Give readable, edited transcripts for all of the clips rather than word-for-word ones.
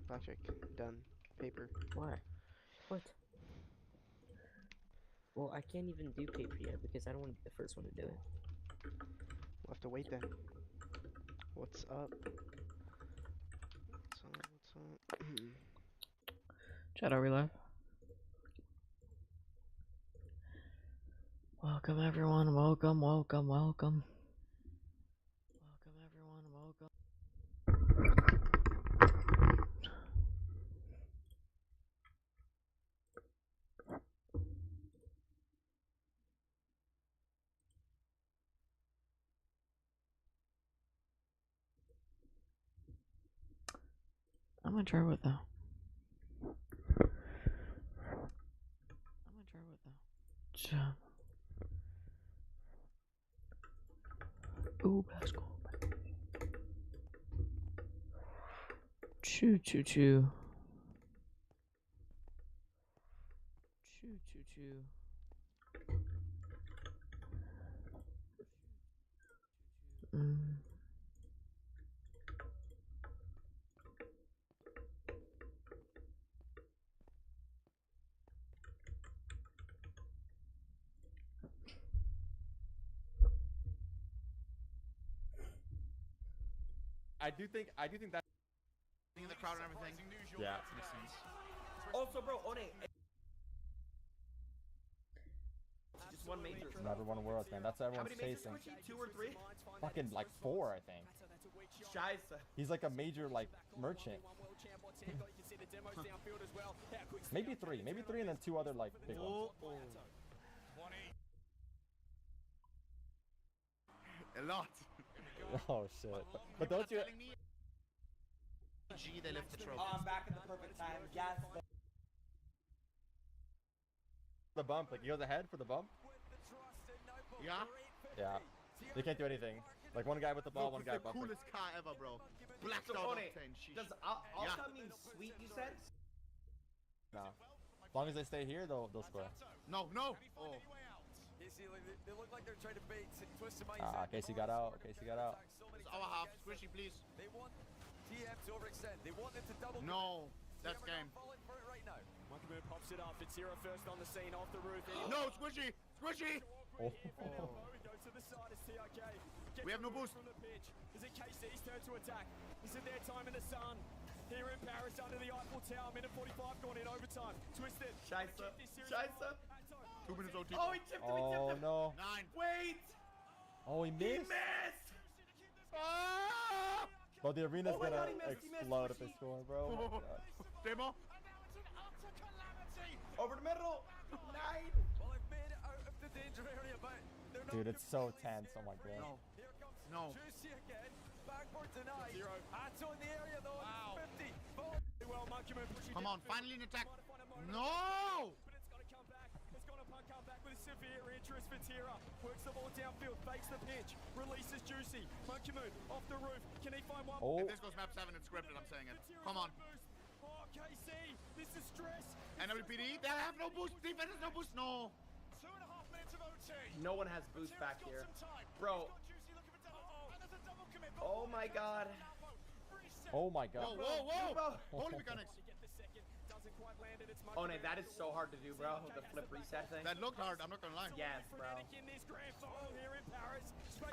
Blackjack. Done. Paper. Why? What? Well, I can't even do paper yet because I don't want to be the first one to do it. We'll have to wait then. What's up? What's up? Chat, are we live? Welcome everyone, welcome, welcome, welcome. Welcome everyone, welcome. I'm gonna try with that. Chat. Ooh, basketball. Choo choo choo. Choo choo choo. I do think that In the crowd and everything. yeah. Also, bro, One just one major. Number one worlds, man. That's what How everyone's many majors? chasing. 2 or 3? Fucking like 4, I think. Scheiße. He's like a major like merchant. Maybe 3, and then 2 other like big ones. A lot. Oh shit. But don't you? G, they lift the trophy. Oh, I'm back at the perfect time. Yes. The bump, like he goes ahead for the bump. Yeah? Yeah. They can't do anything. Like one guy with the ball, one guy the bumping. coolest car ever, bro. Blacked So, out One, octane. Sheesh. does Alta mean sweet, you said? Nah. As long as they stay here, they'll score. No, no. Oh. They look like they're trying to bait Twisted Minds. Casey got out. Casey got out. It's our half. Squishy, please. They want TM to overextend. They want them to double. No. That's game. Falling for it right now. Monkey Moon pops it up. It's Hero first on the scene, off the roof. No, Squishy! Squishy! Oh. He goes to the side as TRK. We have no boost. From the pitch. Is it KC's turn to attack? Is it their time in the sun? Here in Paris under the Eiffel Tower, minute 45 gone in overtime. Twisted. Scheiße. Scheiße. 2 minutes OT. Oh, he tipped him, he tipped Oh him. no. 9. Wait. Oh, he He missed. missed. Ah! Bro, the arena's Oh my gonna God, he missed, he missed. explode if they score, bro. Oh my God. Demo. Over the middle. 9. Well, they've made it out of the danger area, but they're not. Dude, it's so tense. Oh my God. No. Here comes No. Juicy again. Backward denied. Zero. Atto in the area though. Wow. 50. Well, Monkey Moon pushing Come on, downfield. finally an attack. Trying to find a moment. No! But it's got to come back. It's got to come back with a severe interest for Tira. Works the ball downfield, fakes the pitch, releases Juicy. Monkey Moon off the roof. Can he find one? Oh. If this goes map 7, it's scripted, I'm saying it. Come on. Oh, KC, this is stress. NWPD, they have no boost. Defense has no boost. No. 2.5 minutes of OT. No one has boost back here. Bro. Oh my God. Oh my Whoa, God. whoa, whoa. Bro. Holy mechanics. Oh, no, that is so hard to do, bro. The flip reset thing. That looked hard, I'm not gonna lie. Yes, bro.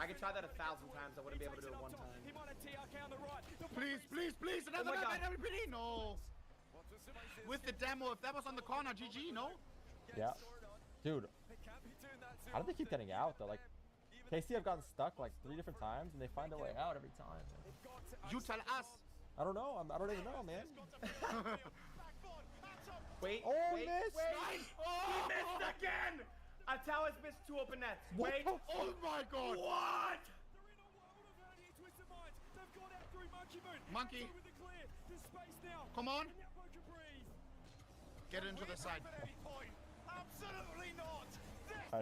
I could try that 1,000 times. I wouldn't be able to do it one time. Please, please, please. Another my map God. NWPD. No. With the demo, if that was on the corner, GG, no? Yeah. Dude, They can't be doing that too how do they keep often. getting out though? Like, KC have gotten stuck like 3 different times, and they find a way out every time. You tell us. I don't know. I don't even know, man. Wait, Oh, wait, missed. wait. He missed again. Atao has missed 2 open nets. What Wait. the Oh my God. What? Monkey. Come on. Get into the side. Absolutely not.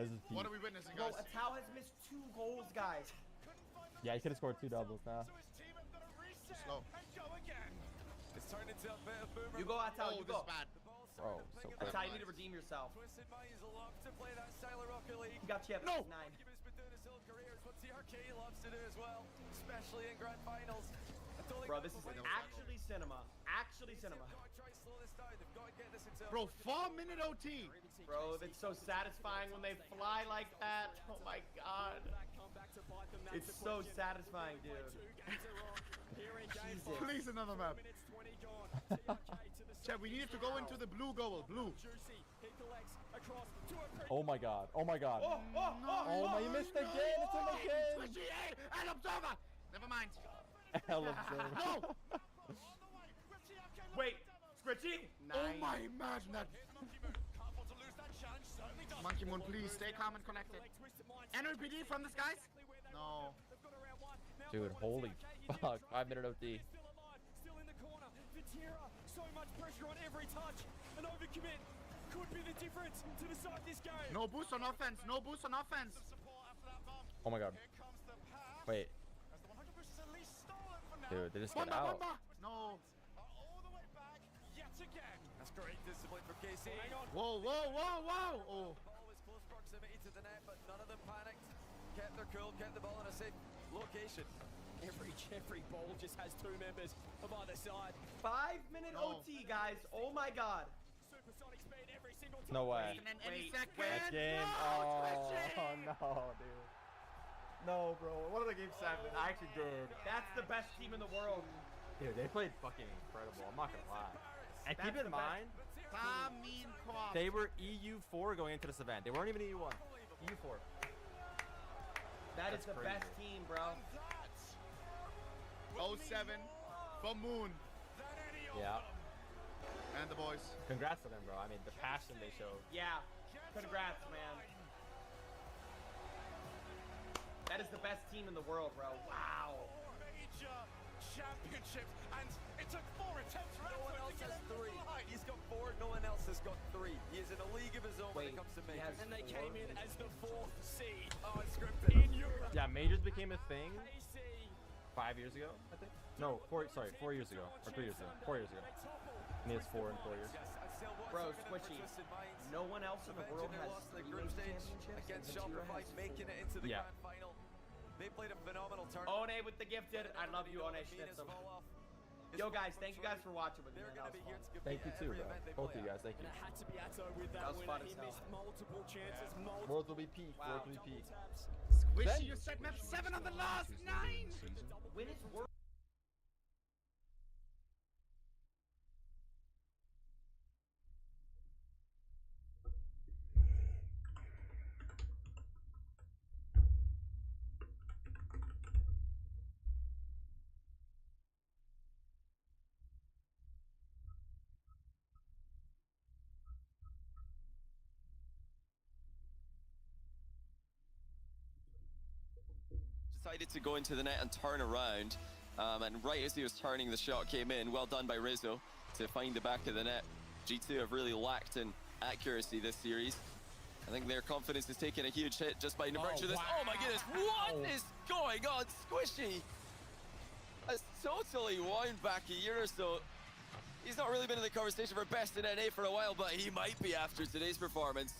This is What deep. are we witnessing, Bro, guys? Atao has missed 2 goals, guys. Yeah, he could have scored 2 doubles now. Slow. It's turned into a bit of boomer. You go, Atao. Oh, You this go. is bad. Bro, so quick. Atao, you need to redeem yourself. Twisted Minds love to play that style of Rocket League. You got chipped. No. 9. Gibbons been doing his whole career. It's what TRK loves to do as well, especially in grand finals. Bro, this is actually cinema. Actually cinema. Bro, 4-minute OT. Bro, it's so satisfying when they fly like that. Oh my god. It's so satisfying, dude. Jesus. Please, another map. Chad, we need to go into the blue goal. Blue. Oh my god. Oh my god. Oh, oh, oh, Oh my, you missed again. It's in the game. Squishy, hey, and observer. Never mind. Hell observer. No. Wait, Squitchy? Oh my, imagine that. Monkey Moon, please stay calm and connected. NRPD from the skies? No. Dude, holy fuck. 5-minute OT. Still in the corner. Vatira, so much pressure on every touch. An overcommit could be the difference to decide this game. No boost on offense. No boost on offense. Oh my god. Wait. Dude, they just got Bomba, out. bomba. No. That's great discipline from KC. Whoa, whoa, whoa, whoa. Oh. Ball was close proximity to the net, but none of them panicked. Kept their cool, kept the ball in a safe location. Every ball just has two members of either side. 5-minute No. OT, guys. Oh my god. Supersonic speed every single time. No way. And then any Wait, second. Next game. No, Oh, Squishy. no, dude. No, bro. What did the game 7? I actually did. That's the best team in the world. Dude, they played fucking incredible. I'm not gonna lie. And keep That's in the best. mind, Tamin Korb. they were EU4 going into this event. They weren't even EU1. EU4. That That's is the crazy. best team, bro. 07 for Moon Yeah. and the boys. Congrats to them, bro. I mean, the passion they showed. Yeah. Congrats, man. That is the best team in the world, bro. Wow. Major championships, and it took 4 attempts for No one else has 3. He's got 4, no one else has got 3. He is in a league of his own when it Wait, comes to he majors. has and they came in as the 4th seed Oh, it's scripted. in Europe. Yeah, majors became a thing AC 5 years ago, I think. No, 4 years ago. Or 3 years ago. 4 years ago. And he has 4 in 4 years. Bro, Squishy, no one else in the world has lost the 3 group major stage championships. against and Vatira Shopify, has making 4. it into the Yeah. grand final. They played a phenomenal tournament. One with the gifted. I love you, One Schnitzum. Yo, guys, thank you guys for watching with me. They're Man. going to That be here was to fun. compete Thank you at too, every bro. event they Both play of you at. guys, thank And you. it had to be Atto with That that was win. fun He as hell. missed multiple chances, multiple Worlds will be peak. Wow. Worlds will be peak. taps. Squishy, you set map 7 on the last 9. When it's worth. Decided to go into the net and turn around, and right as he was turning, the shot came in. Well done by Rizzo to find the back of the net. G2 have really lacked in accuracy this series. I think their confidence is taking a huge hit just by virtue of this. Oh my goodness, what is going on? Squishy has totally wound back a year or so. He's not really been in the conversation for best in NA for a while, but he might be after today's performance.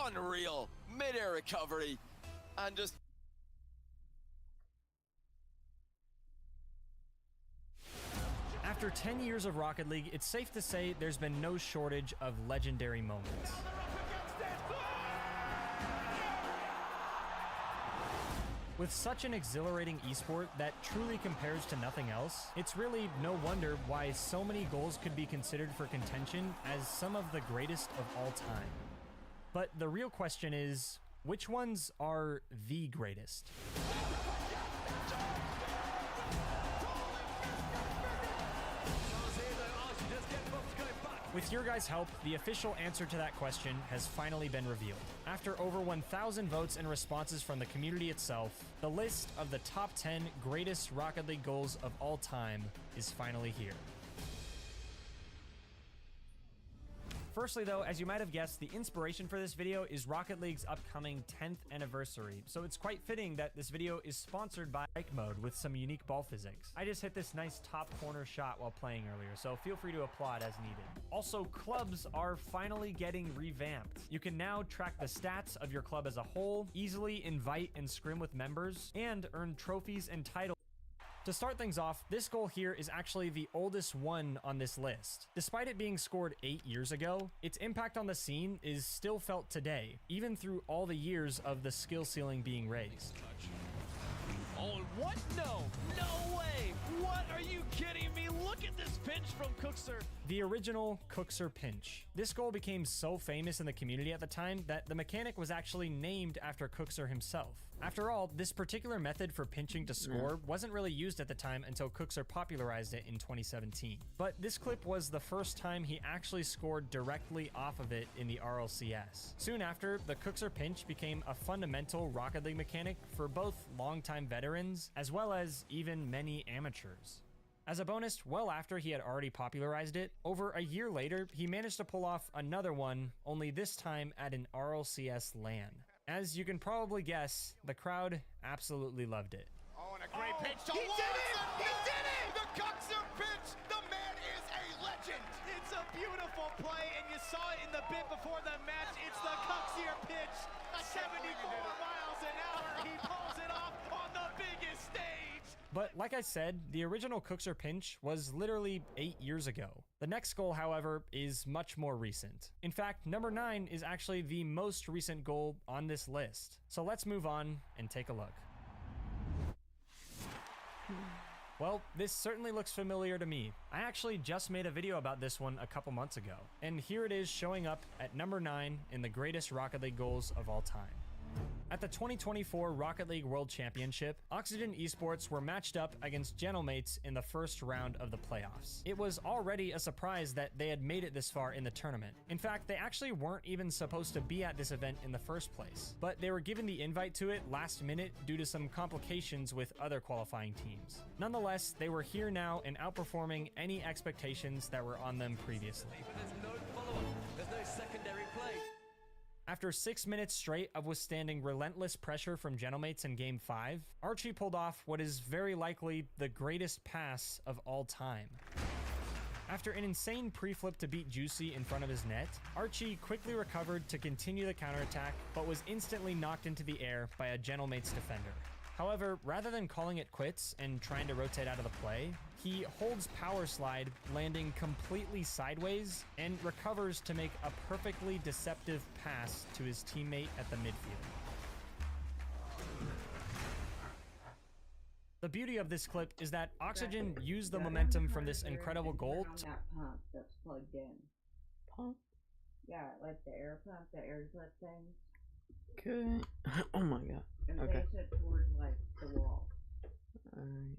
Unreal, mid-air recovery, and just After 10 years of Rocket League, it's safe to say there's been no shortage of legendary moments. With such an exhilarating esport that truly compares to nothing else, it's really no wonder why so many goals could be considered for contention as some of the greatest of all time. But the real question is, which ones are the greatest? With your guys' help, the official answer to that question has finally been revealed. After over 1,000 votes and responses from the community itself, the list of the top 10 greatest Rocket League goals of all time is finally here. Firstly though, as you might have guessed, the inspiration for this video is Rocket League's upcoming 10th anniversary, so it's quite fitting that this video is sponsored by Strike Mode with some unique ball physics. I just hit this nice top corner shot while playing earlier, so feel free to applaud as needed. Also, clubs are finally getting revamped. You can now track the stats of your club as a whole, easily invite and scrim with members, and earn trophies and titles. To start things off, this goal here is actually the oldest one on this list. Despite it being scored 8 years ago, its impact on the scene is still felt today, even through all the years of the skill ceiling being raised. Oh, what? No! No way! What? Are you kidding me? Look at this pinch from Cookser. The original Cookser pinch. This goal became so famous in the community at the time that the mechanic was actually named after Cookser himself. After all, this particular method for pinching to score wasn't really used at the time until Cookser popularized it in 2017. But this clip was the first time he actually scored directly off of it in the RLCS. Soon after, the Cookser pinch became a fundamental Rocket League mechanic for both longtime veterans as well as even many amateurs. As a bonus, well after he had already popularized it, over a year later, he managed to pull off another one, only this time at an RLCS LAN. As you can probably guess, the crowd absolutely loved it. Oh, and a great pitch to He did it! He did it! The Cookser pitch! The man is a legend! It's a beautiful play, and you saw it in the bit before the match. It's the Cookser pitch. 74 miles an hour. He pulls it off on the biggest stage. But like I said, the original Cookser pinch was literally 8 years ago. The next goal, however, is much more recent. In fact, number 9 is actually the most recent goal on this list. So let's move on and take a look. Well, this certainly looks familiar to me. I actually just made a video about this one a couple months ago, and here it is showing up at number 9 in the greatest Rocket League goals of all time. At the 2024 Rocket League World Championship, Oxygen Esports were matched up against Gentlemates in the first round of the playoffs. It was already a surprise that they had made it this far in the tournament. In fact, they actually weren't even supposed to be at this event in the first place, but they were given the invite to it last minute due to some complications with other qualifying teams. Nonetheless, they were here now and outperforming any expectations that were on them previously. But there's no follow-up. There's no secondary play. After 6 minutes straight of withstanding relentless pressure from Gentlemates in Game 5, Archie pulled off what is very likely the greatest pass of all time. After an insane pre-flip to beat Juicy in front of his net, Archie quickly recovered to continue the counterattack, but was instantly knocked into the air by a Gentlemates defender. However, rather than calling it quits and trying to rotate out of the play, he holds power slide, landing completely sideways, and recovers to make a perfectly deceptive pass to his teammate at the midfield. The beauty of this clip is that Oxygen used the momentum from this incredible goal to that pump that's plugged in. Pump? Yeah, like the air pump, the air clip thing. Okay. Oh my god. And Okay. face it towards like the wall. Alright.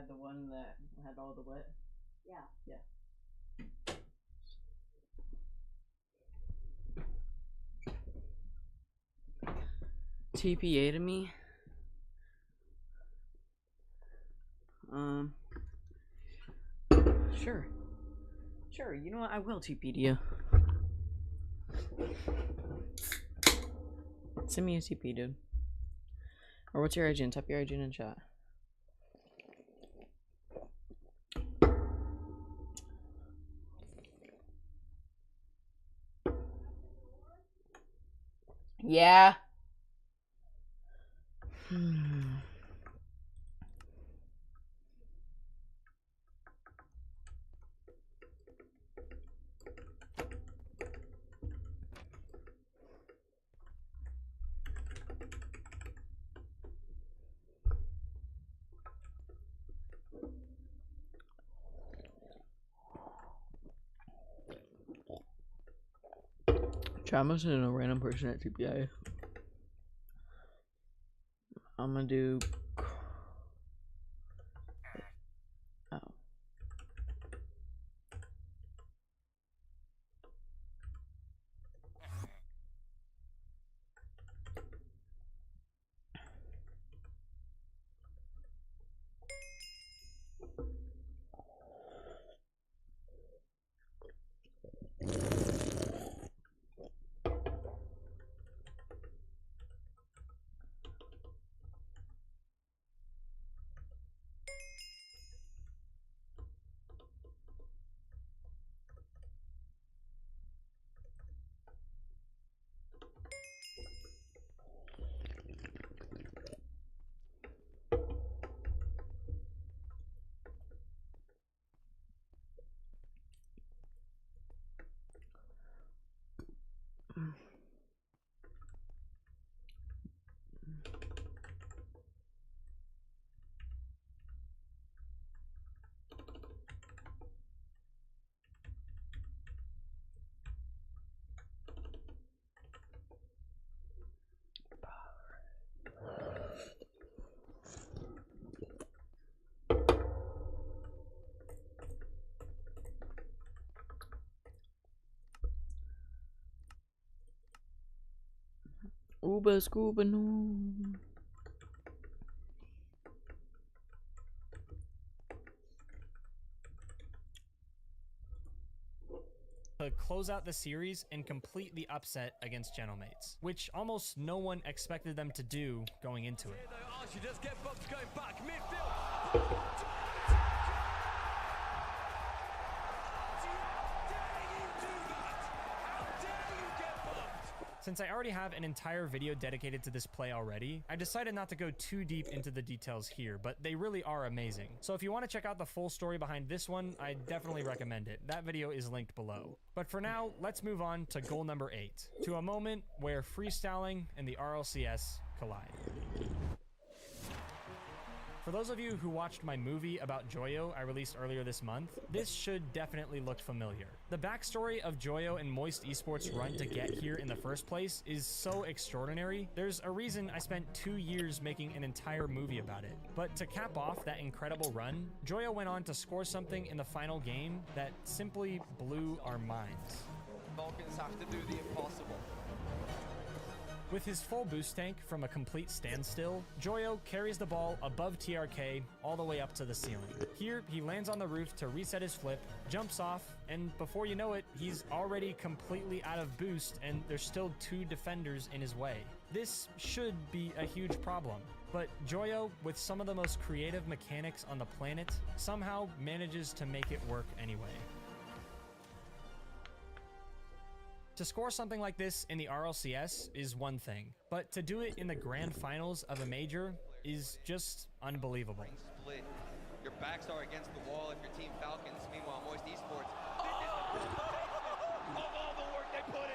Yeah, the one that had all the wet. Yeah. Yeah. TPA to me. Sure. Sure, you know what? I will TP to you. Send me a TP, dude. Or what's your agent? Type your agent in chat. Yeah. Try messaging a random person at TPI. I'm gonna do. Oh. Uber scuba no. To close out the series and complete the upset against Gentlemates, which almost no one expected them to do going into it. Archie does get bumped going back midfield. Since I already have an entire video dedicated to this play already, I decided not to go too deep into the details here, but they really are amazing. So if you want to check out the full story behind this one, I definitely recommend it. That video is linked below. But for now, let's move on to goal number 8, to a moment where freestyling and the RLCS collide. For those of you who watched my movie about Joyo I released earlier this month, this should definitely look familiar. The backstory of Joyo and Moist Esports' run to get here in the first place is so extraordinary. There's a reason I spent 2 years making an entire movie about it. But to cap off that incredible run, Joyo went on to score something in the final game that simply blew our minds. Vulcans have to do the impossible. With his full boost tank from a complete standstill, Joyo carries the ball above TRK all the way up to the ceiling. Here, he lands on the roof to reset his flip, jumps off, and before you know it, he's already completely out of boost and there's still 2 defenders in his way. This should be a huge problem, but Joyo, with some of the most creative mechanics on the planet, somehow manages to make it work anyway. To score something like this in the RLCS is one thing, but to do it in the grand finals of a major is just unbelievable. Split. Your backs are against the wall if you're Team Falcons. Meanwhile, Moist Esports. Of all the work they put in.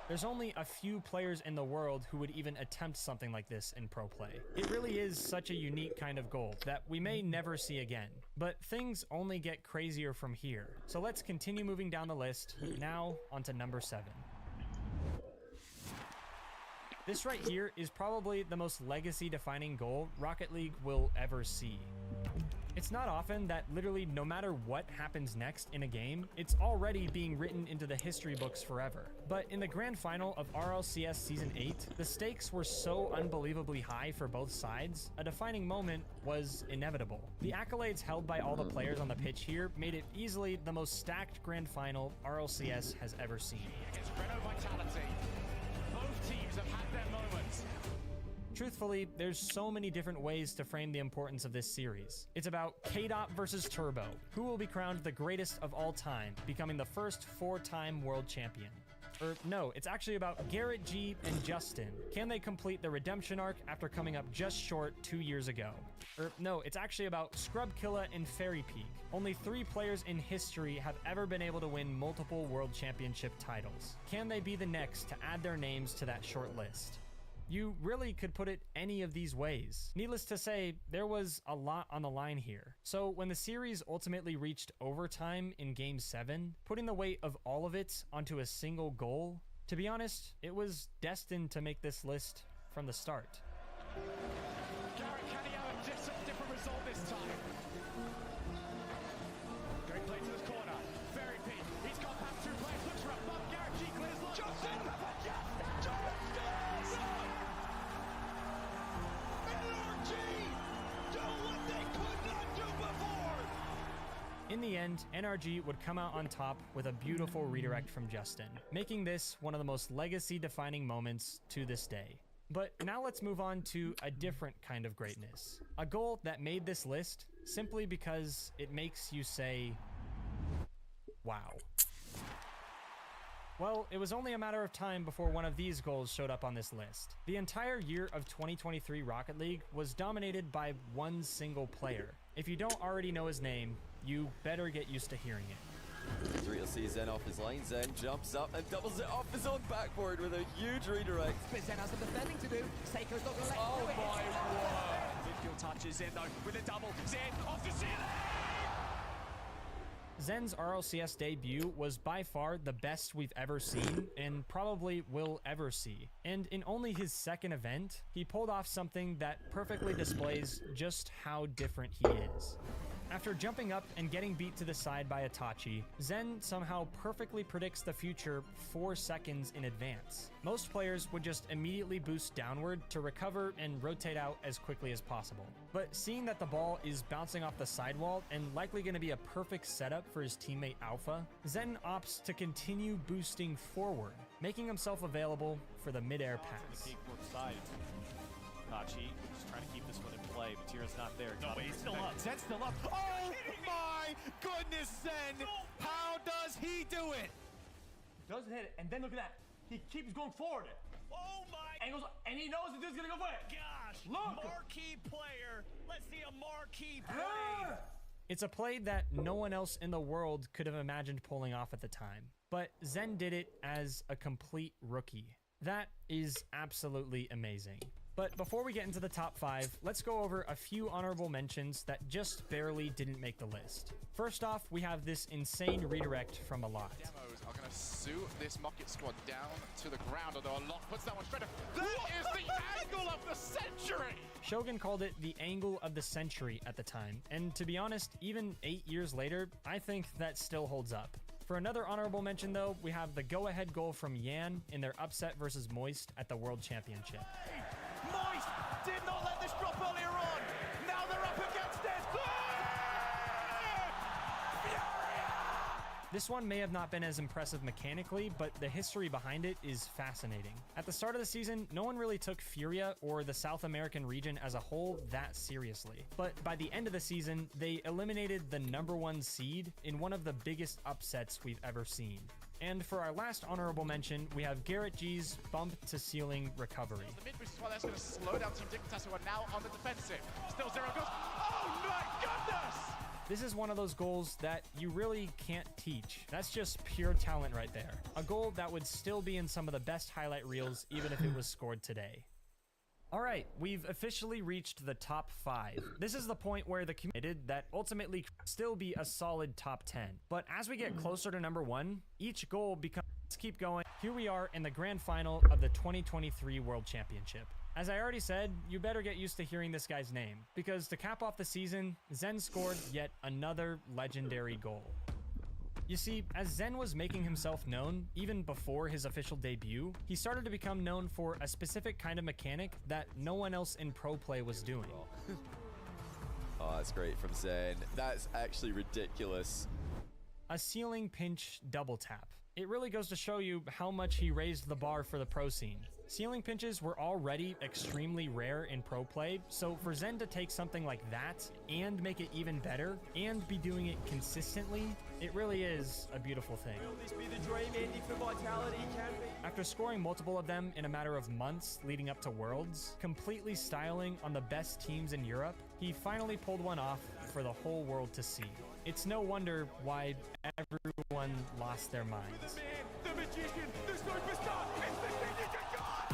There's only a few players in the world who would even attempt something like this in pro play. It really is such a unique kind of goal that we may never see again. But things only get crazier from here. So let's continue moving down the list. Now onto number 7. This right here is probably the most legacy-defining goal Rocket League will ever see. It's not often that literally no matter what happens next in a game, it's already being written into the history books forever. But in the grand final of RLCS Season 8, the stakes were so unbelievably high for both sides, a defining moment was inevitable. The accolades held by all the players on the pitch here made it easily the most stacked grand final RLCS has ever seen. It's Renault vitality. Both teams have had their moments. Truthfully, there's so many different ways to frame the importance of this series. It's about K-Dot versus Turbo, who will be crowned the greatest of all time, becoming the first 4-time world champion. Or no, it's actually about Garrett G and Justin. Can they complete the redemption arc after coming up just short 2 years ago? Or no, it's actually about Scrubkilla and Fairy Peak. Only 3 players in history have ever been able to win multiple world championship titles. Can they be the next to add their names to that short list? You really could put it any of these ways. Needless to say, there was a lot on the line here. So when the series ultimately reached overtime in Game 7, putting the weight of all of it onto a single goal, to be honest, it was destined to make this list from the start. Garrett, can he have a different result this time? Great play to this corner. Very Peak. He's got past 2 players. Looks for a bump. Garrett G clears long. Justin! In the end, NRG would come out on top with a beautiful redirect from Justin, making this one of the most legacy-defining moments to this day. But now let's move on to a different kind of greatness. A goal that made this list simply because it makes you say, wow. Well, it was only a matter of time before one of these goals showed up on this list. The entire year of 2023 Rocket League was dominated by one single player. If you don't already know his name, you better get used to hearing it. 3 will see Zen off his line. Zen jumps up and doubles it off his own backboard with a huge redirect. But Zen has some defending to do. Seiko's not going to let him do it. Oh my word. Midfield touches in though with a double. Zen off the ceiling. Zen's RLCS debut was by far the best we've ever seen, and probably will ever see. And in only his second event, he pulled off something that perfectly displays just how different he is. After jumping up and getting beat to the side by Itachi, Zen somehow perfectly predicts the future 4 seconds in advance. Most players would just immediately boost downward to recover and rotate out as quickly as possible. But seeing that the ball is bouncing off the sidewall and likely going to be a perfect setup for his teammate Alpha, Zen opts to continue boosting forward, making himself available for the mid-air pass. Itachi just trying to keep this one in play. Matira's not there. No, he's still up. Zen's still up. Oh my goodness, Zen! How does he do it? Doesn't hit it, and then look at that. He keeps going forward. Oh my! And he knows the dude's gonna go for it. Gosh! Look! Marquee player. Let's see a marquee play. It's a play that no one else in the world could have imagined pulling off at the time. But Zen did it as a complete rookie. That is absolutely amazing. But before we get into the top 5, let's go over a few honorable mentions that just barely didn't make the list. First off, we have this insane redirect from Alot. Demos are going to suit this Mocket squad down to the ground, although Alot puts that one straight up. That is the angle of the century! Shogun called it the angle of the century at the time, and to be honest, even 8 years later, I think that still holds up. For another honorable mention though, we have the go-ahead goal from Yan in their upset versus Moist at the World Championship. Moist did not let this drop earlier on. Now they're up against it. This one may have not been as impressive mechanically, but the history behind it is fascinating. At the start of the season, no one really took Furia or the South American region as a whole that seriously. But by the end of the season, they eliminated the #1 seed in one of the biggest upsets we've ever seen. And for our last honorable mention, we have Garrett G's bump to ceiling recovery. The mid boost as well, that's going to slow down Team Dignitas, who are now on the defensive. Still 0 goals. Oh my goodness! This is one of those goals that you really can't teach. That's just pure talent right there. A goal that would still be in some of the best highlight reels even if it was scored today. Alright, we've officially reached the top 5. This is the point where the committed that ultimately could still be a solid top 10. But as we get closer to #1, each goal becomes Let's keep going. Here we are in the grand final of the 2023 World Championship. As I already said, you better get used to hearing this guy's name, because to cap off the season, Zen scored yet another legendary goal. You see, as Zen was making himself known, even before his official debut, he started to become known for a specific kind of mechanic that no one else in pro play was doing. Oh, that's great from Zen. That's actually ridiculous. A ceiling pinch double tap. It really goes to show you how much he raised the bar for the pro scene. Ceiling pinches were already extremely rare in pro play, so for Zen to take something like that and make it even better and be doing it consistently, it really is a beautiful thing. Will this be the dream ending for Vitality? Can be. After scoring multiple of them in a matter of months leading up to Worlds, completely styling on the best teams in Europe, he finally pulled one off for the whole world to see. It's no wonder why everyone lost their minds. The magician, the superstar, it's the signature god!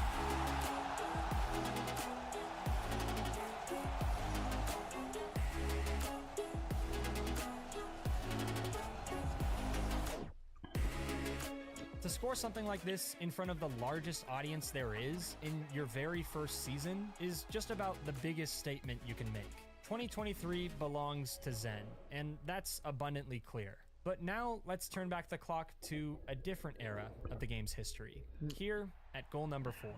To score something like this in front of the largest audience there is in your very first season is just about the biggest statement you can make. 2023 belongs to Zen, and that's abundantly clear. But now let's turn back the clock to a different era of the game's history, here at goal number 4.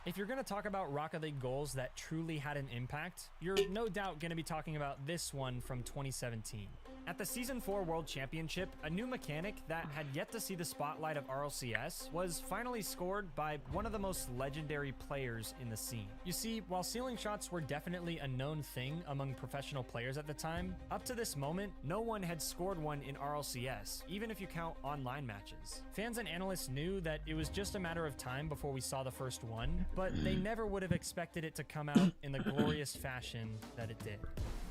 If you're going to talk about Rocket League goals that truly had an impact, you're no doubt going to be talking about this one from 2017. At the Season 4 World Championship, a new mechanic that had yet to see the spotlight of RLCS was finally scored by one of the most legendary players in the scene. You see, while ceiling shots were definitely a known thing among professional players at the time, up to this moment, no one had scored one in RLCS, even if you count online matches. Fans and analysts knew that it was just a matter of time before we saw the first one, but they never would have expected it to come out in the glorious fashion that it did.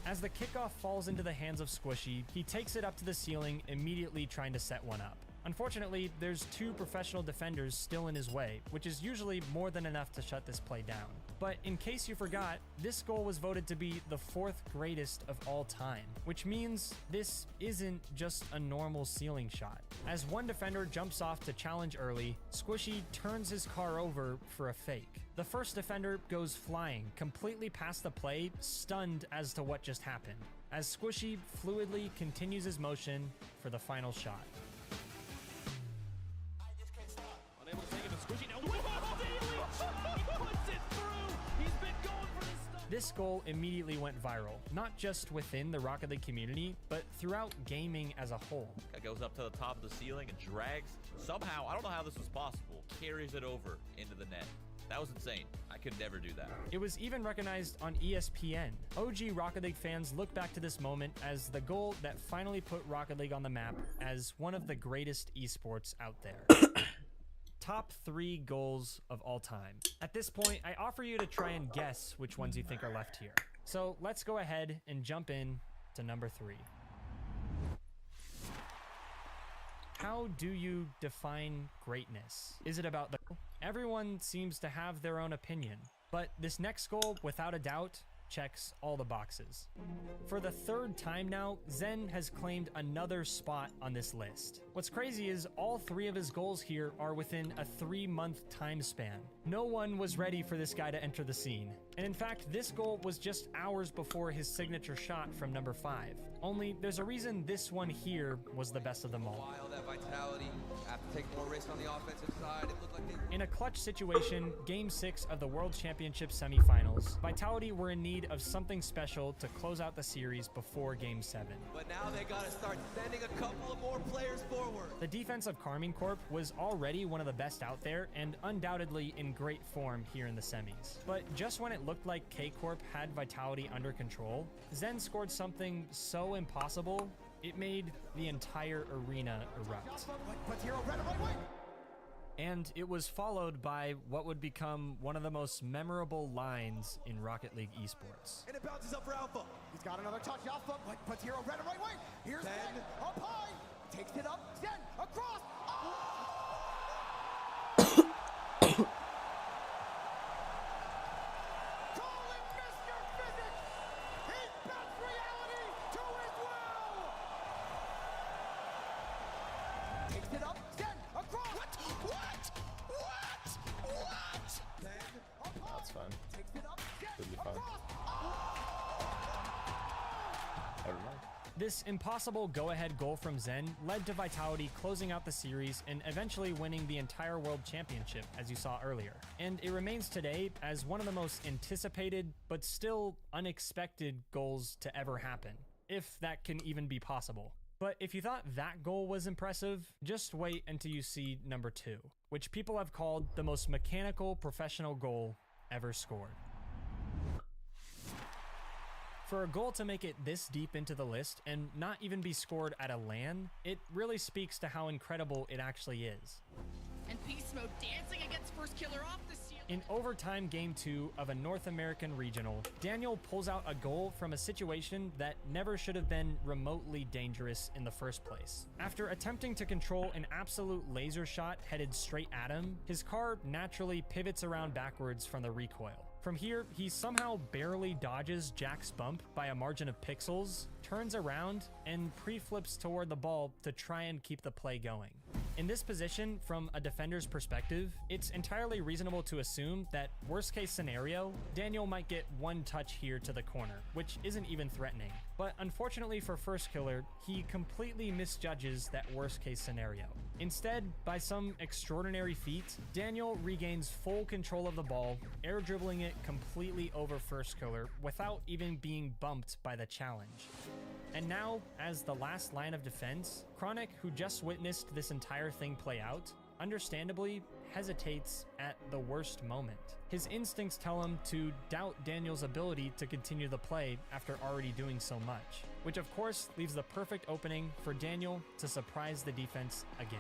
As the kickoff falls into the hands of Squishy, he takes it up to the ceiling, immediately trying to set one up. Unfortunately, there's 2 professional defenders still in his way, which is usually more than enough to shut this play down. But in case you forgot, this goal was voted to be the 4th greatest of all time, which means this isn't just a normal ceiling shot. As one defender jumps off to challenge early, Squishy turns his car over for a fake. The first defender goes flying, completely past the play, stunned as to what just happened, as Squishy fluidly continues his motion for the final shot. Unable to take it to Squishy now. He puts it through! He's been going for this stuff! This goal immediately went viral, not just within the Rocket League community, but throughout gaming as a whole. That goes up to the top of the ceiling and drags, somehow, I don't know how this was possible, carries it over into the net. That was insane. I could never do that. It was even recognized on ESPN. OG Rocket League fans look back to this moment as the goal that finally put Rocket League on the map as one of the greatest esports out there. Top 3 goals of all time. At this point, I offer you to try and guess which ones you think are left here. So let's go ahead and jump in to number 3. How do you define greatness? Is it about the... Everyone seems to have their own opinion, but this next goal, without a doubt, checks all the boxes. For the 3rd time now, Zen has claimed another spot on this list. What's crazy is all 3 of his goals here are within a 3-month time span. No one was ready for this guy to enter the scene. And in fact, this goal was just hours before his signature shot from number 5. Only there's a reason this one here was the best of them all. That Vitality have to take more risks on the offensive side. It looked like they... In a clutch situation, Game 6 of the World Championship semifinals, Vitality were in need of something special to close out the series before Game 7. But now they gotta start sending a couple of more players forward. The defense of Carmine Corp was already one of the best out there and undoubtedly in great form here in the semis. But just when it looked like K-Corp had Vitality under control, Zen scored something so impossible, it made the entire arena erupt. And it was followed by what would become one of the most memorable lines in Rocket League esports. And it bounces up for Alpha. He's got another touch. Alpha puts Hero red and right wing. Here's Zen up high. Takes it up. Zen across. Call him Mr. Physics. He bends reality to his will. Takes it up. Zen across. What? That's fine. Should be fine. Never mind. This impossible go-ahead goal from Zen led to Vitality closing out the series and eventually winning the entire World Championship, as you saw earlier. And it remains today as one of the most anticipated, but still unexpected goals to ever happen, if that can even be possible. But if you thought that goal was impressive, just wait until you see number 2, which people have called the most mechanical professional goal ever scored. For a goal to make it this deep into the list and not even be scored at a LAN, it really speaks to how incredible it actually is. And Beast Mode dancing against First Killer off the ceiling. In overtime game 2 of a North American regional, Daniel pulls out a goal from a situation that never should have been remotely dangerous in the first place. After attempting to control an absolute laser shot headed straight at him, his car naturally pivots around backwards from the recoil. From here, he somehow barely dodges Jack's bump by a margin of pixels, turns around, and pre-flips toward the ball to try and keep the play going. In this position, from a defender's perspective, it's entirely reasonable to assume that, worst case scenario, Daniel might get one touch here to the corner, which isn't even threatening. But unfortunately for First Killer, he completely misjudges that worst case scenario. Instead, by some extraordinary feat, Daniel regains full control of the ball, air dribbling it completely over First Killer without even being bumped by the challenge. And now, as the last line of defense, Chronic, who just witnessed this entire thing play out, understandably hesitates at the worst moment. His instincts tell him to doubt Daniel's ability to continue the play after already doing so much, which of course leaves the perfect opening for Daniel to surprise the defense again.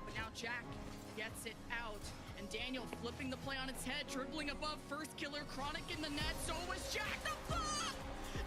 But now Jack gets it out, and Daniel flipping the play on its head, dribbling above First Killer, Chronic in the net, so was Jack. The flop!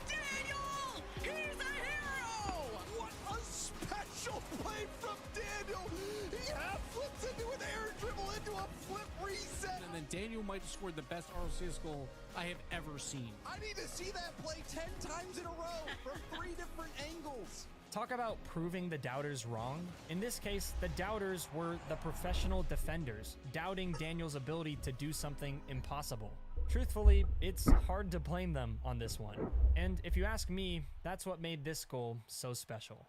Daniel! He's a hero! What a special play from Daniel! He half flips into an air dribble into a flip reset! And then Daniel might have scored the best RLCS goal I have ever seen. I need to see that play 10 times in a row from 3 different angles. Talk about proving the doubters wrong. In this case, the doubters were the professional defenders, doubting Daniel's ability to do something impossible. Truthfully, it's hard to blame them on this one. And if you ask me, that's what made this goal so special.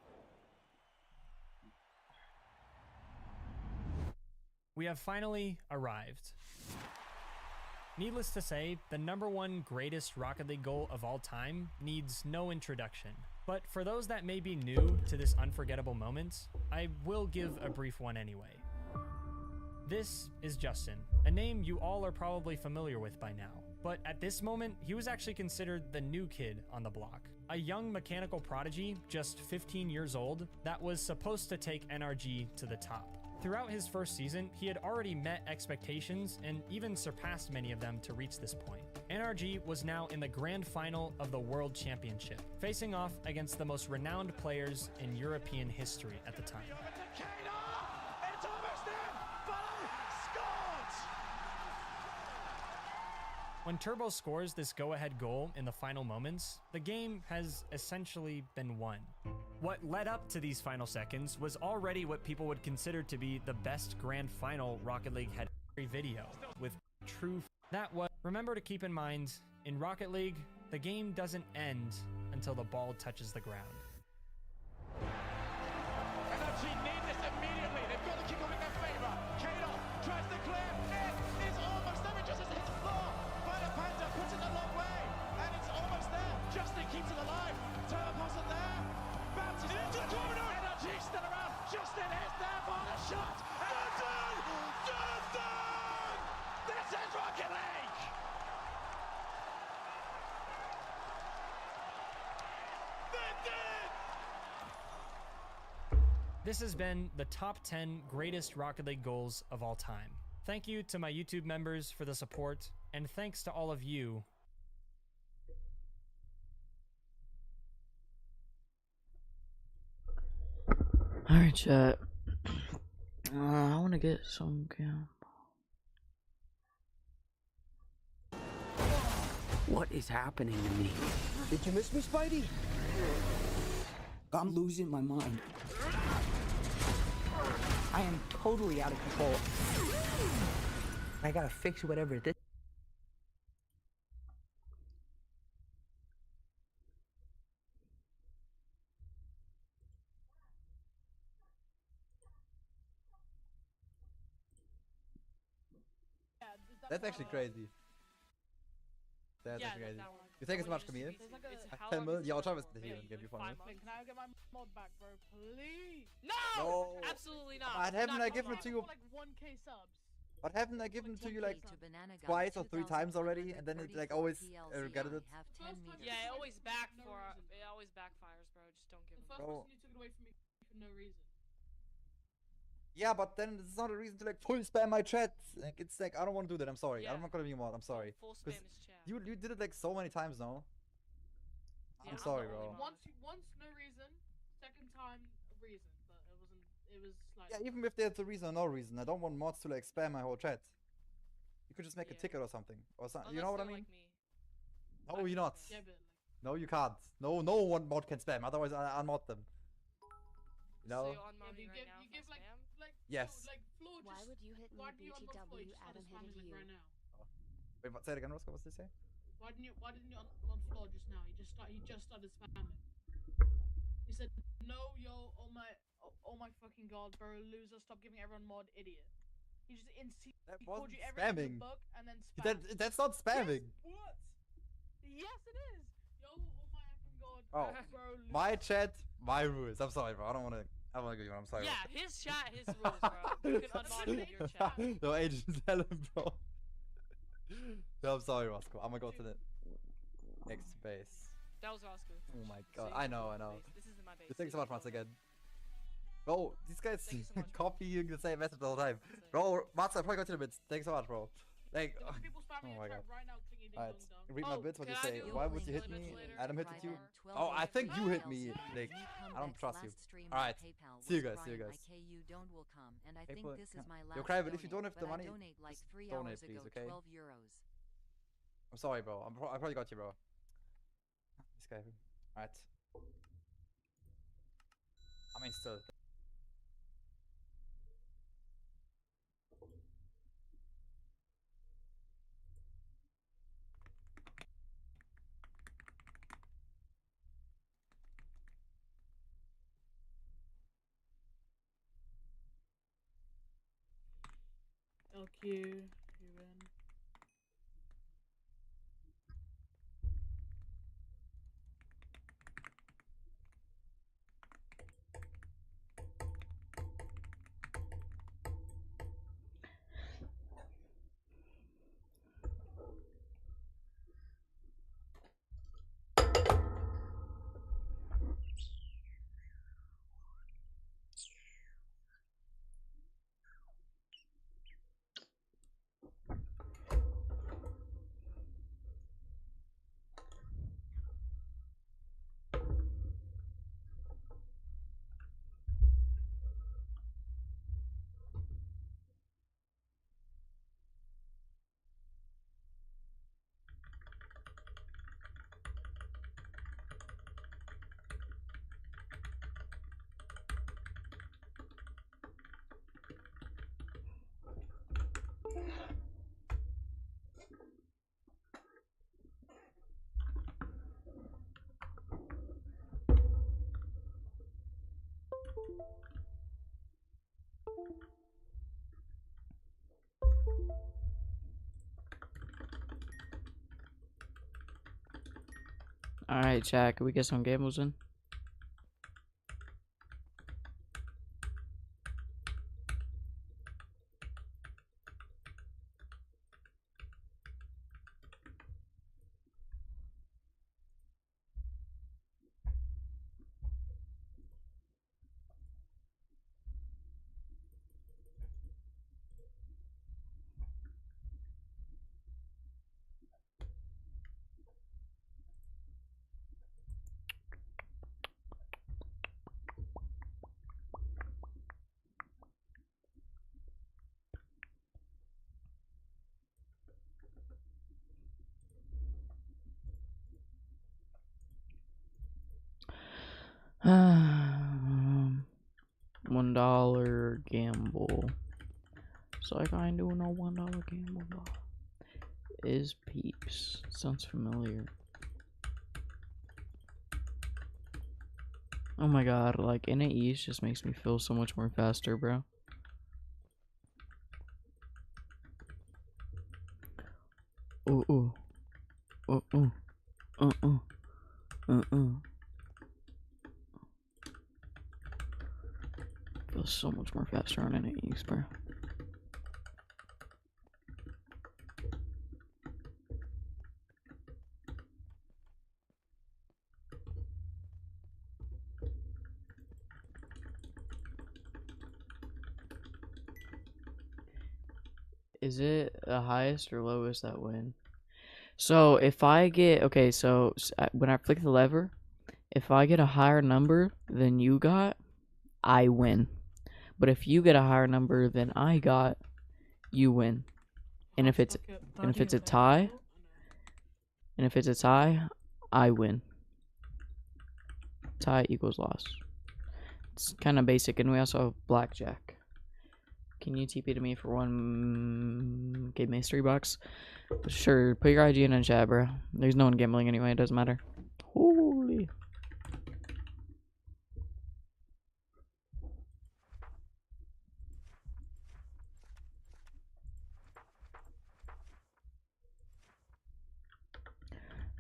We have finally arrived. Needless to say, the #1 greatest Rocket League goal of all time needs no introduction. But for those that may be new to this unforgettable moment, I will give a brief one anyway. This is Justin, a name you all are probably familiar with by now. But at this moment, he was actually considered the new kid on the block. A young mechanical prodigy, just 15 years old, that was supposed to take NRG to the top. Throughout his first season, he had already met expectations and even surpassed many of them to reach this point. NRG was now in the grand final of the World Championship, facing off against the most renowned players in European history at the time. It's almost there, but scored! When Turbo scores this go-ahead goal in the final moments, the game has essentially been won. What led up to these final seconds was already what people would consider to be the best grand final Rocket League had every video, with true that was. Remember to keep in mind, in Rocket League, the game doesn't end until the ball touches the ground. NRG need this immediately. They've got the kick off in their favor. Kato tries to clear. It is almost there. It just has hit the floor. Violet Panda puts it the long way. And it's almost there. Justin keeps it alive. Turner wasn't there. Bounces into the corner. NRG still around. Justin is there for the shot. Justin! Justin! This is Rocket League! They did it! This has been the top 10 greatest Rocket League goals of all time. Thank you to my YouTube members for the support, and thanks to all of you. Alright, chat. I want to get some cam. What is happening to me? Did you miss me, Spidey? I'm losing my mind. I am totally out of control. I gotta fix whatever this. That's actually crazy. That's actually crazy. You think as much to me? 10 million? Yeah, I'll try to here and give you 5 million. Can I get my mod back, bro? Please. No! Absolutely not. But haven't I given it to you? Like 1K subs. But haven't I given it to you like twice or 3 times already, and then it like always regretted it? Yeah, it always backfires, bro. Just don't give it. The first person you took it away from me for no reason. Yeah, but then it's not a reason to like full spam my chat. Like it's like I don't want to do that. I'm sorry. I'm not gonna be mod. I'm sorry. Full spam his chat. You did it like so many times now. I'm sorry, bro. Once no reason. Second time reason, but it wasn't. It was like. Yeah, even if there's a reason or no reason, I don't want mods to like spam my whole chat. You could just make a ticket or something, or something. You know what I mean? No, you're not. Yeah, but No, you can't. No one mod can spam. Otherwise, I unmod them. You know? You give like Yes. like Flo just. Why would you hit me, BTW? Adam hitted you. Right now? Wait, say it again, Roscoe. What did they say? Why didn't you on Flo just now? He just started spamming. He said, "No, yo, oh my fucking god, bro, loser! Stop giving everyone mod, idiot." He just he called you every book and then spammed. That's not spamming. Yes, what? Yes, it is. Yo, oh my fucking god. Oh, bro, loser. my chat, my rules. I'm sorry, bro. I don't want to give you one. I'm sorry. Yeah, his chat, his rules, bro. You can unmod him in your chat. No, agent, tell him, bro. No, I'm sorry, Roscoe. I'm gonna go to the next base. That was Roscoe. Oh my god, I know. This isn't my base. Thanks so much once again. Bro, these guys copying the same message all the time. Bro, Mats, I probably got to the bits. Thanks so much, bro. Like, oh my god. Alright, read my bits, what you say. Why would you hit me? Adam hit you? Oh, I think you hit me, Nick. I don't trust you. Alright, see you guys, PayPal, yo, Cry, but if you don't have the money, just donate, please, okay? I'm sorry, bro. I probably got you, bro. This guy. Alright. I mean, still. LQ, you win. Alright, chat, can we get some gambles in? $1 gamble. So like I do no $1 gamble. Is Peeps. Sounds familiar. Oh my god, like NA East just makes me feel so much more faster, bro. Ooh, ooh. Ooh, ooh. Feels so much more faster on NA East, bro. Is it the highest or lowest that win? So if I get, okay, so when I flick the lever, if I get a higher number than you got, I win. But if you get a higher number than I got, you win. And if it's a tie, I win. Tie equals loss. It's kind of basic, and we also have Blackjack. Can you TP to me for one game mystery box? Sure, put your IG in chat, bro. There's no one gambling anyway, it doesn't matter. Holy.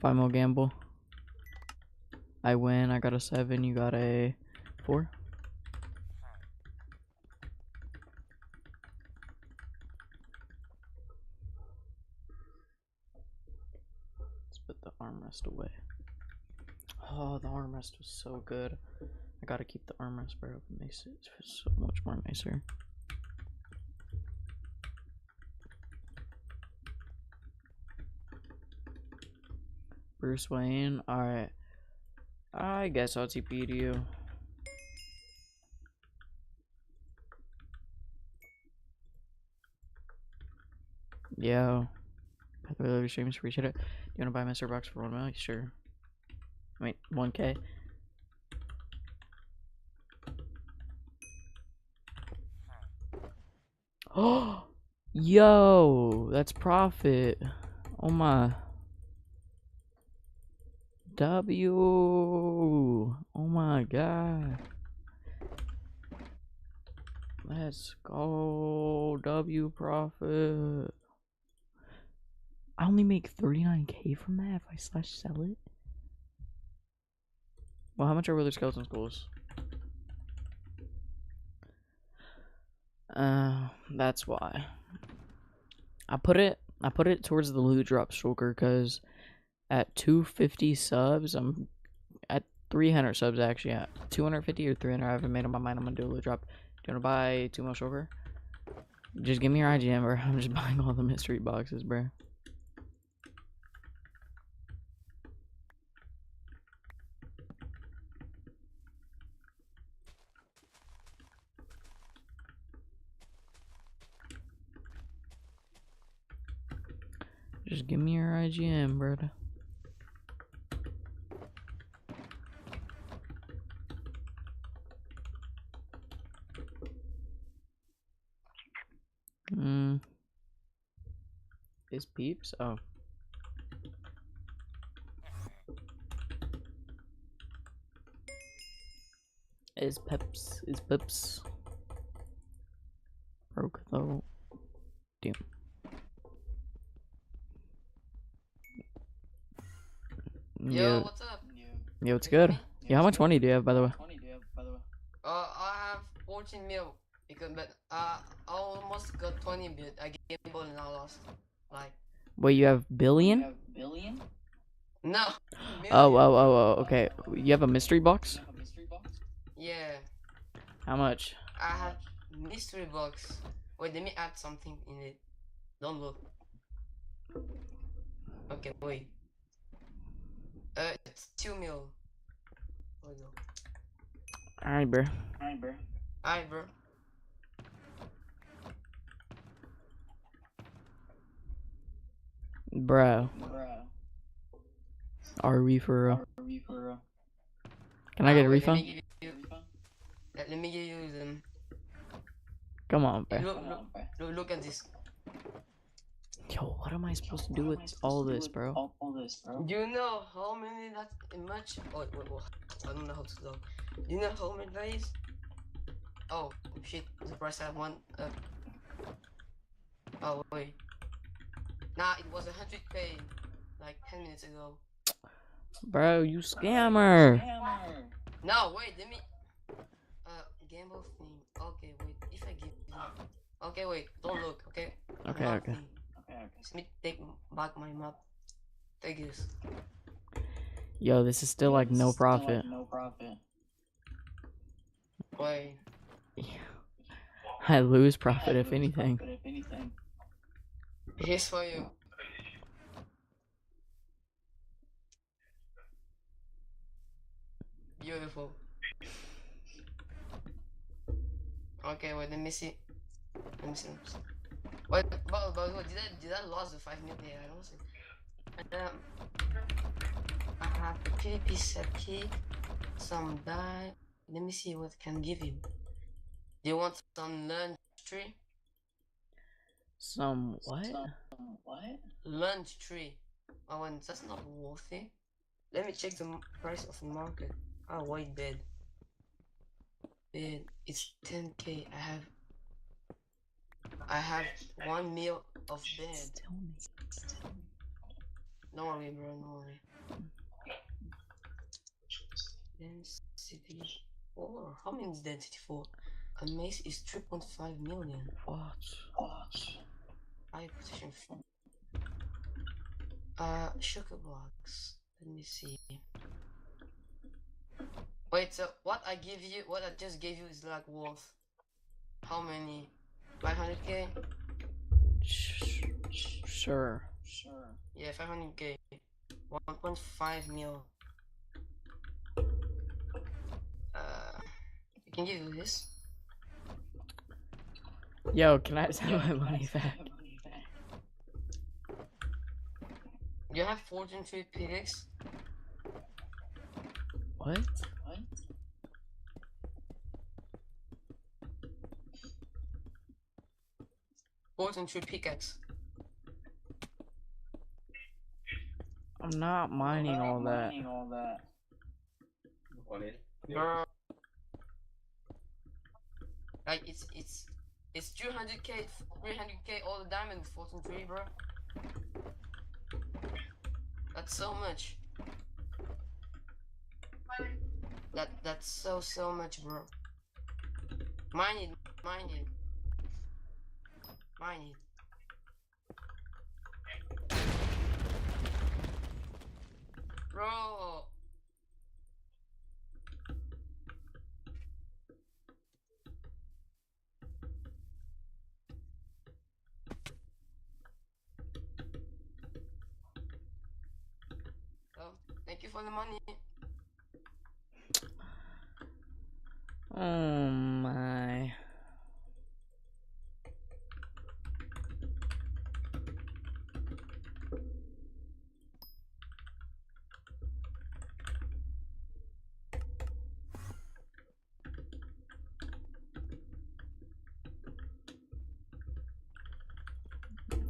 Five more gamble. I win, I got a 7, you got a 4. Put the armrest away. Oh, the armrest was so good. I gotta keep the armrest, bro. It makes it so much more nicer. Bruce Wayne. Alright. I guess I'll TP to you. Yo. I really love your streams. Appreciate it. You wanna buy Mr. Box for 1 million? Sure. Wait, 1K. Oh, yo, that's profit. Oh my. W. Oh my god. Let's go. W profit. I only make 39K from that if I sell it. Well, how much are Wheeler Skeleton Schools? That's why. I put it towards the loot drop stroker because at 250 subs, I'm at 300 subs actually. At 250 or 300, I haven't made up my mind. I'm gonna do a loot drop. Do you wanna buy 2 more stroker? Just give me your IGN, bro. I'm just buying all the mystery boxes, bro. Just give me your IGN, bro. Is Peeps? Oh. Is Peps. Broke though. Damn. Yo, what's up? Yo, it's good. Yeah, how much money do you have, by the way? I have 14 mil but I almost got 20 bit. I gambled and I lost. Like. Wait, you have billion? No. Oh, okay. You have a mystery box? Yeah. How much? I have mystery box. Wait, let me add something in it. Don't look. Okay, wait. It's 2 mil. Alright, bro. Alright, bro. Bro. Are we for real? Can I get a refund? Let me give you them. Come on, Hey, bro. look at this. Yo, what am I supposed to do with all this, bro? Do you know how many that much? Oh, wait, I don't know how to talk. Do you know how many that is? Oh shit! The price I want. Oh wait. Nah, it was 100k like 10 minutes ago. Bro, you scammer. No, wait, let me. Gamble thing. Okay, wait. If I give you. Okay, wait. Don't look. Okay. Okay, Map okay. thing. Let me take back my map. Take this. Yo, this is still like no profit. Wait. I lose profit if anything. Here's for you. Beautiful. Okay, wait. Let me see. Wait, but did I lose the 5 minutes? Yeah, I don't see. I have PvP set key, some die. Let me see what can give him. Do you want some lunch tree? Some what? Lunch tree. Oh, and that's not worth it. Let me check the price of the market. Oh, white bed. Bed. It's 10k. I have 1 meal of bed. No worry, bro. No worry. Density 4. How many is density 4? A mace is 3.5 million. What? High position 4. Sugar blocks. Let me see. Wait, so what I just gave you is like worth how many? 500k? Sure. Yeah, 500k. 1.5 mil. I can give you this. Yo, can I just have my money back? You have fortune 3 picks. What? Fortune 3 pickaxe. I'm not mining all that. Bro. Like it's 200k, 300k all the diamond with fortune 3, bro. That's so much. That's so much, bro. Mine it. Bro. Oh, thank you for the money. Oh my.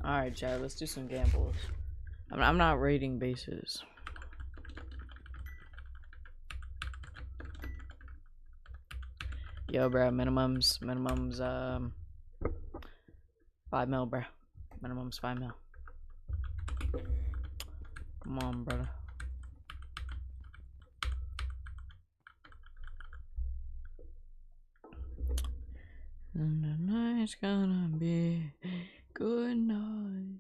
Alright, Chad, let's do some gambles. I'm not raiding bases. Yo, bro, minimums, 5 mil, bro. Minimum's 5 mil. Come on, brother. And the night's gonna be good night.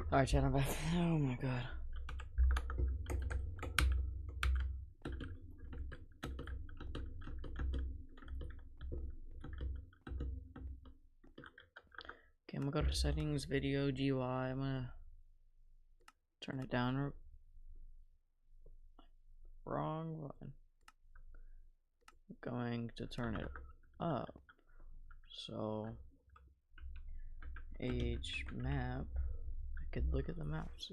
Alright, chat, I'm back. Oh my god. Okay, I'm gonna go to settings, video, GUI. I'm gonna turn it down. Wrong button. I'm going to turn it up. So, age map. I could look at the maps.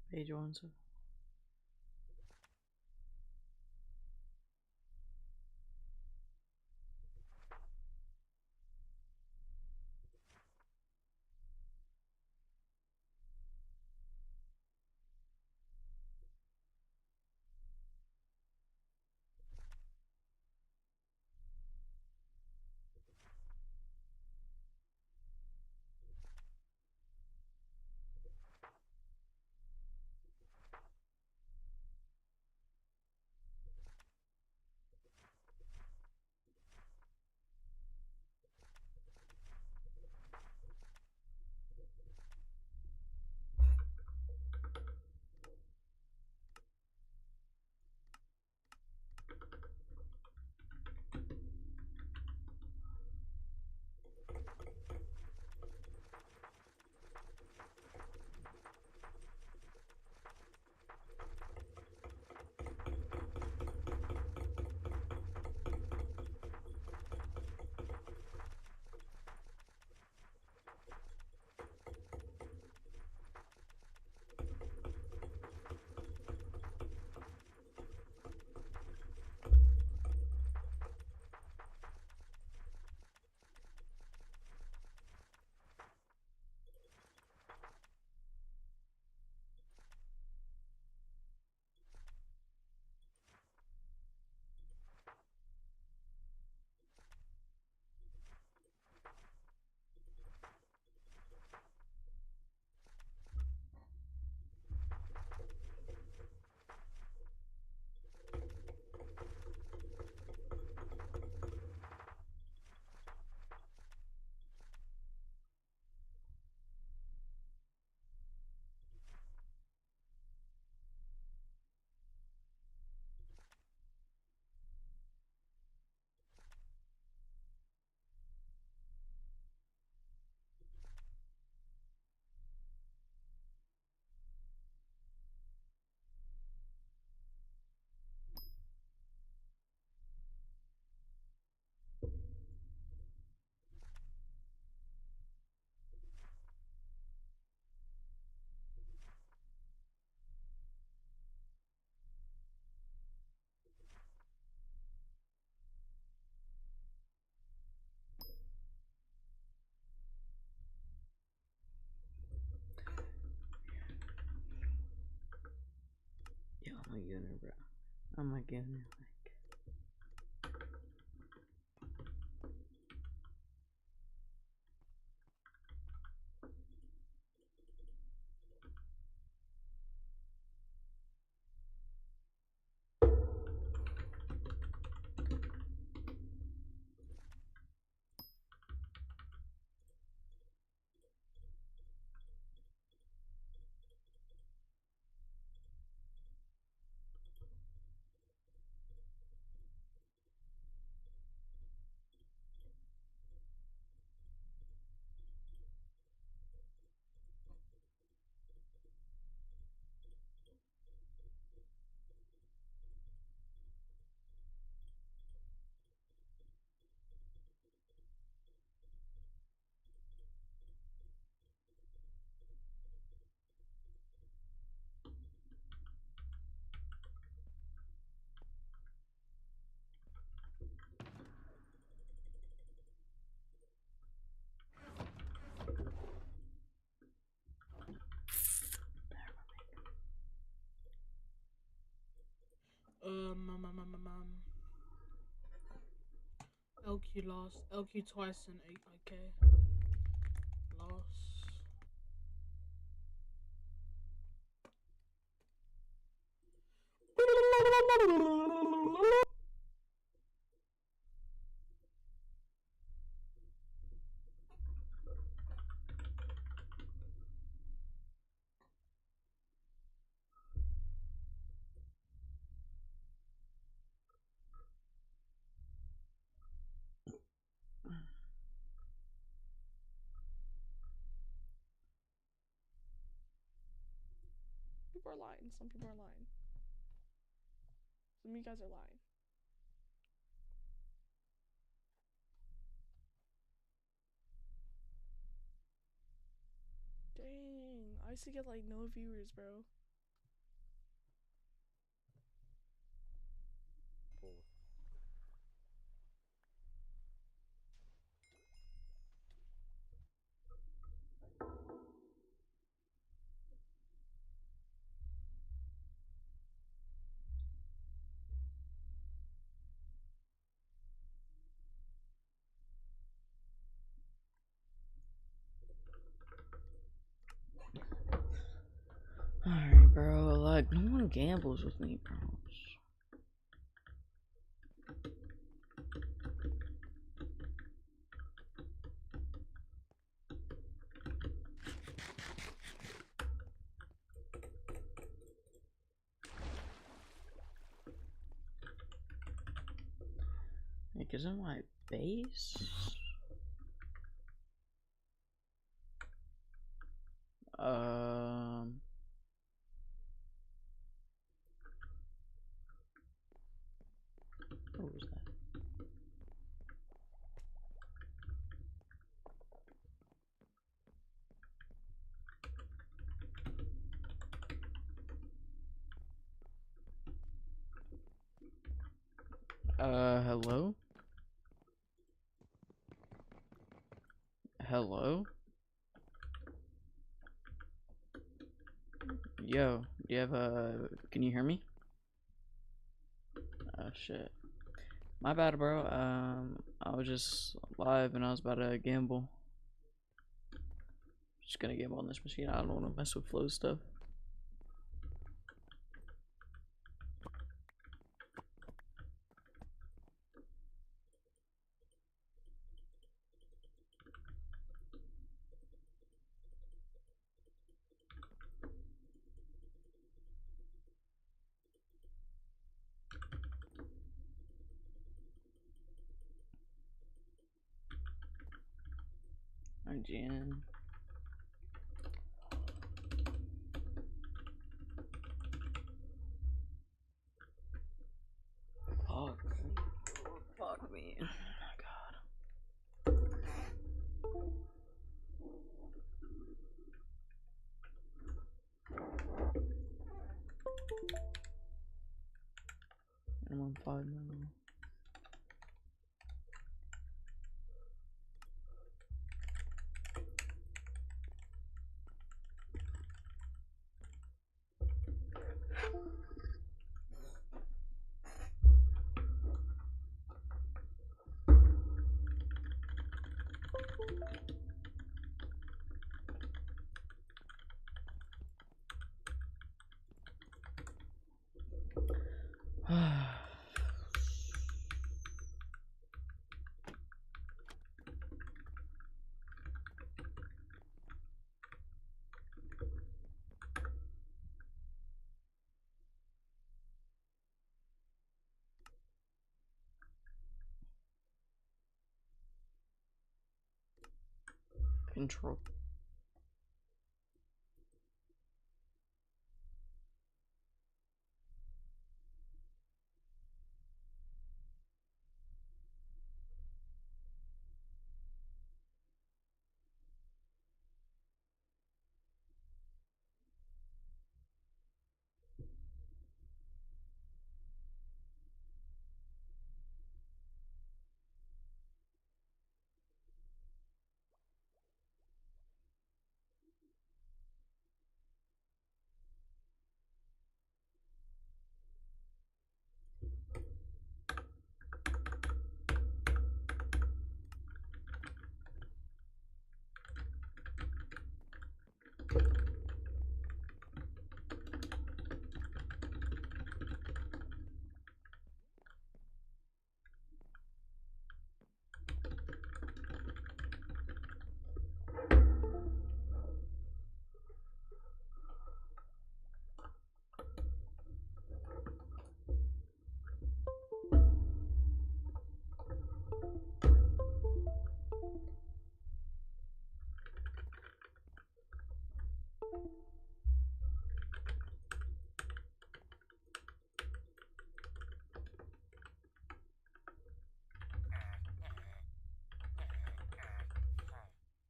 Page 1, so. my goodness, bro. Oh my goodness. LQ lost. LQ twice in 8k. Loss. People are lying. Some people are lying. Some of you guys are lying. Dang, I used to get like no viewers, bro. Alright, bro. Like, no one gambles with me, bro. Like, isn't my base? What was that? Hello? Hello? Yo, do you have can you hear me? Oh shit. My bad, bro. I was just live and I was about to gamble. Just gonna gamble on this machine. I don't want to mess with flow stuff. IGN. Fuck. Fuck me. Oh my god. I'm on 5 now. Control.